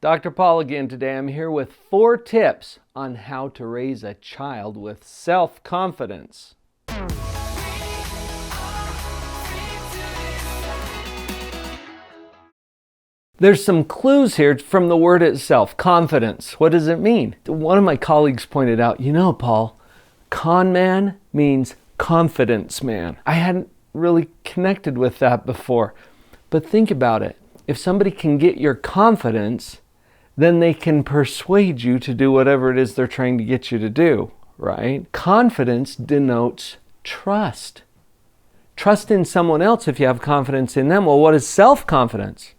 Dr. Paul again today. I'm here with 4 tips on how to raise a child with self-confidence. There's some clues here from the word itself, confidence. What does it mean? One of my colleagues pointed out, Paul, con man means confidence man. I hadn't really connected with that before, but think about it. If somebody can get your confidence, then they can persuade you to do whatever it is they're trying to get you to do, right? Confidence denotes trust. Trust in someone else if you have confidence in them. Well, what is self-confidence?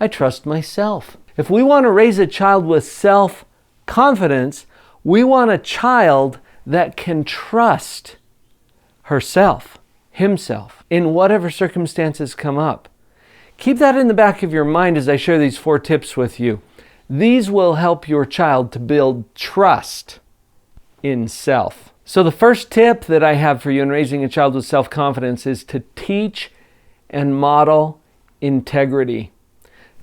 I trust myself. If we want to raise a child with self-confidence, we want a child that can trust herself, himself, in whatever circumstances come up. Keep that in the back of your mind as I share these 4 tips with you. These will help your child to build trust in self. So the first tip that I have for you in raising a child with self-confidence is to teach and model integrity.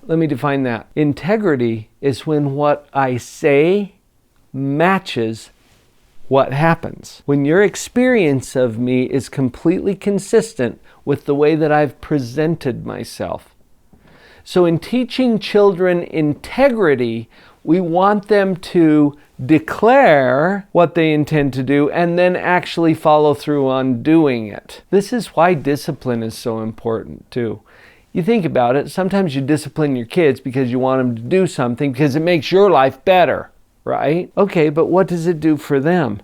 Let me define that. Integrity is when what I say matches what happens. When your experience of me is completely consistent with the way that I've presented myself. So in teaching children integrity, we want them to declare what they intend to do and then actually follow through on doing it. This is why discipline is so important too. You think about it, sometimes you discipline your kids because you want them to do something because it makes your life better, right? Okay, but what does it do for them?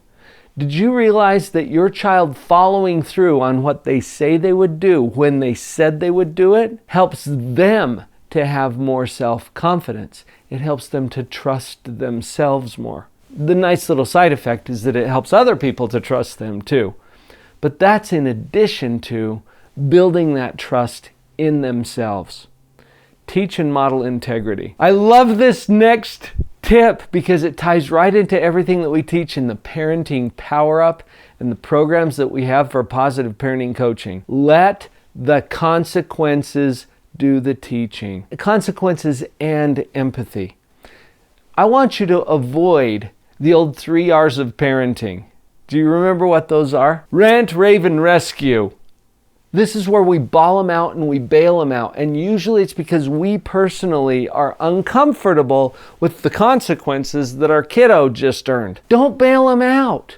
Did you realize that your child following through on what they say they would do when they said they would do it helps them to have more self-confidence? It helps them to trust themselves more. The nice little side effect is that it helps other people to trust them too. But that's in addition to building that trust in themselves. Teach and model integrity. I love this next tip because it ties right into everything that we teach in the Parenting Power Up and the programs that we have for positive parenting coaching. Let the consequences do the teaching. Consequences and empathy. I want you to avoid the old 3 R's of parenting. Do you remember what those are? Rant, rave, and rescue. This is where we bawl them out and we bail them out. And usually it's because we personally are uncomfortable with the consequences that our kiddo just earned. Don't bail them out.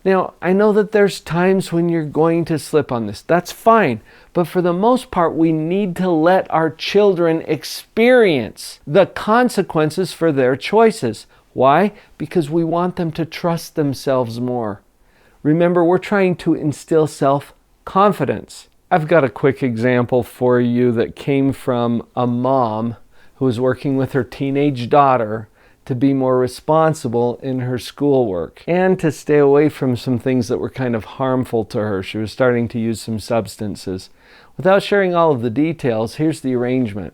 Now, I know that there's times when you're going to slip on this. That's fine. But for the most part, we need to let our children experience the consequences for their choices. Why? Because we want them to trust themselves more. Remember, we're trying to instill self-confidence. I've got a quick example for you that came from a mom who was working with her teenage daughter to be more responsible in her schoolwork and to stay away from some things that were kind of harmful to her. She was starting to use some substances. Without sharing all of the details, here's the arrangement.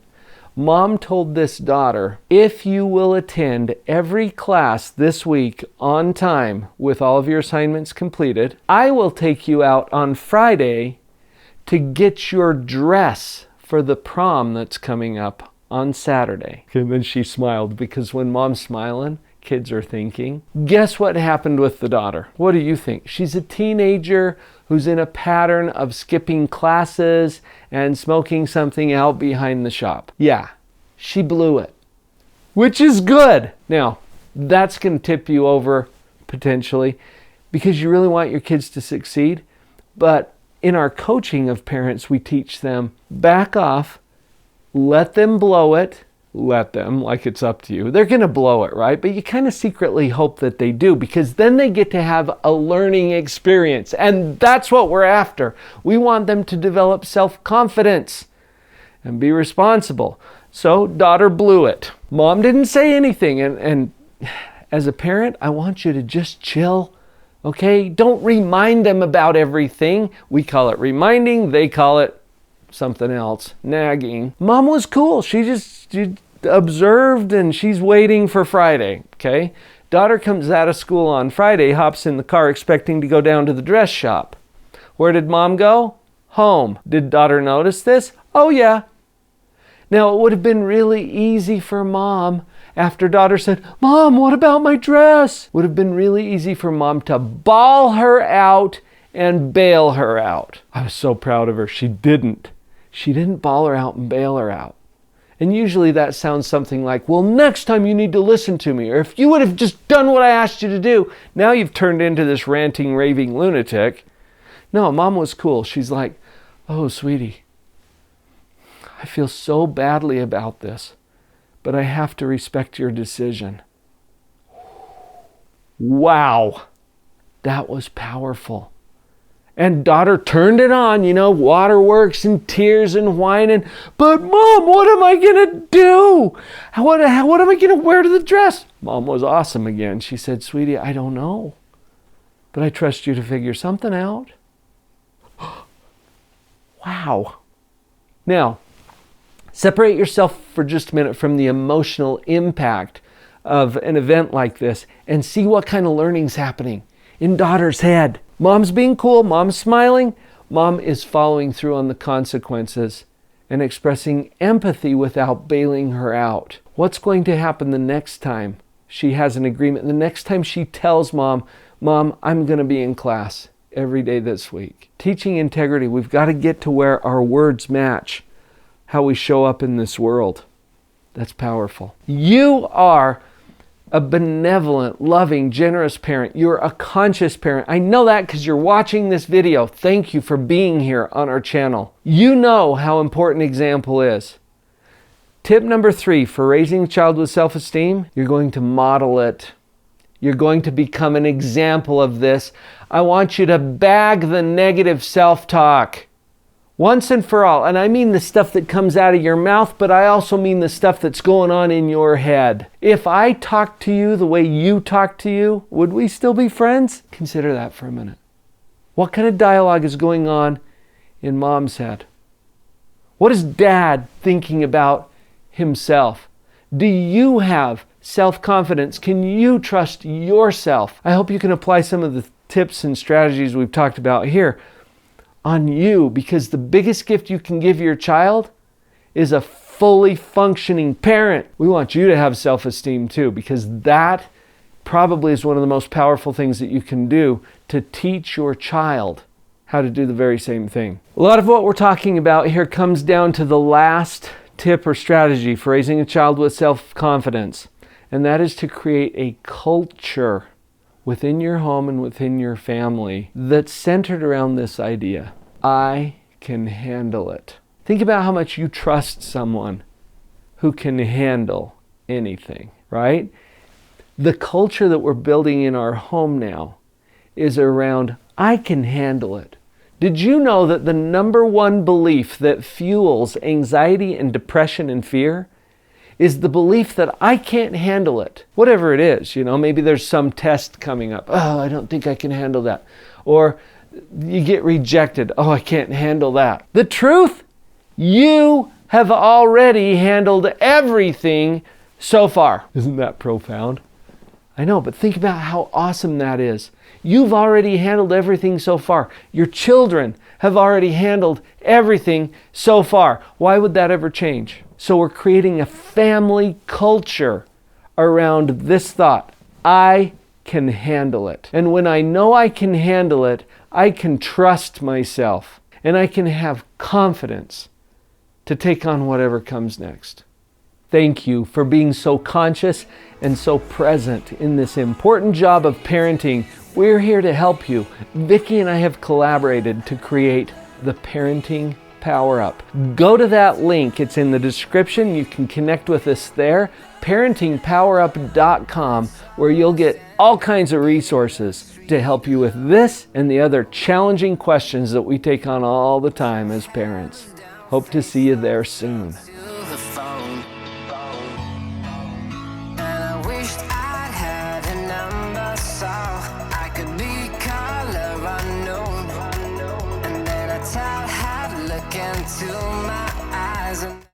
Mom told this daughter, if you will attend every class this week on time with all of your assignments completed, I will take you out on Friday to get your dress for the prom that's coming up on Saturday. And then she smiled because when mom's smiling, kids are thinking. Guess what happened with the daughter? What do you think? She's a teenager who's in a pattern of skipping classes and smoking something out behind the shop. Yeah, she blew it, which is good. Now, that's going to tip you over potentially because you really want your kids to succeed. But in our coaching of parents, we teach them back off, let them blow it. Let them, like it's up to you. They're going to blow it, right? But you kind of secretly hope that they do because then they get to have a learning experience. And that's what we're after. We want them to develop self-confidence and be responsible. So daughter blew it. Mom didn't say anything. And as a parent, I want you to just chill. Okay? Don't remind them about everything. We call it reminding. They call it something else, nagging. Mom was cool. She observed and she's waiting for Friday, okay? Daughter comes out of school on Friday, hops in the car expecting to go down to the dress shop. Where did mom go? Home. Did daughter notice this? Oh yeah. Now, it would have been really easy for mom, after daughter said, "Mom, what about my dress?" Would have been really easy for mom to bawl her out and bail her out. I was so proud of her. She didn't. She didn't bawl her out and bail her out. And usually that sounds something like, well, next time you need to listen to me. Or if you would have just done what I asked you to do, now you've turned into this ranting, raving lunatic. No, mom was cool. She's like, oh, sweetie, I feel so badly about this, but I have to respect your decision. Wow, that was powerful. And daughter turned it on, waterworks and tears and whining. But mom, what am I going to do? What am I going to wear to the dress? Mom was awesome again. She said, sweetie, I don't know, but I trust you to figure something out. Wow. Now, separate yourself for just a minute from the emotional impact of an event like this and see what kind of learning's happening in daughter's head. Mom's being cool, mom's smiling, mom is following through on the consequences and expressing empathy without bailing her out. What's going to happen the next time she has an agreement? The next time she tells mom, I'm going to be in class every day this week. Teaching integrity, we've got to get to where our words match how we show up in this world. That's powerful. You are a benevolent, loving, generous parent. You're a conscious parent. I know that because you're watching this video. Thank you for being here on our channel. You know how important example is. Tip number 3 for raising a child with self-esteem, you're going to model it. You're going to become an example of this. I want you to bag the negative self-talk once and for all. And I mean the stuff that comes out of your mouth, but I also mean the stuff that's going on in your head. If I talk to you the way you talk to you, would we still be friends? Consider that for a minute. What kind of dialogue is going on in mom's head? What is dad thinking about himself? Do you have self-confidence? Can you trust yourself? I hope you can apply some of the tips and strategies we've talked about here on you, because the biggest gift you can give your child is a fully functioning parent. We want you to have self-esteem too, because that probably is one of the most powerful things that you can do to teach your child how to do the very same thing. A lot of what we're talking about here comes down to the last tip or strategy for raising a child with self-confidence, and that is to create a culture within your home and within your family that's centered around this idea. I can handle it. Think about how much you trust someone who can handle anything, right? The culture that we're building in our home now is around, I can handle it. Did you know that the number one belief that fuels anxiety and depression and fear is the belief that I can't handle it? Whatever it is, maybe there's some test coming up. Oh, I don't think I can handle that. Or you get rejected. Oh, I can't handle that. The truth, you have already handled everything so far. Isn't that profound? I know, but think about how awesome that is. You've already handled everything so far. Your children have already handled everything so far. Why would that ever change? So we're creating a family culture around this thought. I can handle it. And when I know I can handle it, I can trust myself and I can have confidence to take on whatever comes next. Thank you for being so conscious and so present in this important job of parenting. We're here to help you. Vicki and I have collaborated to create the Parenting Power Up. Go to that link. It's in the description. You can connect with us there. parentingpowerup.com, where you'll get all kinds of resources to help you with this and the other challenging questions that we take on all the time as parents. Hope to see you there soon.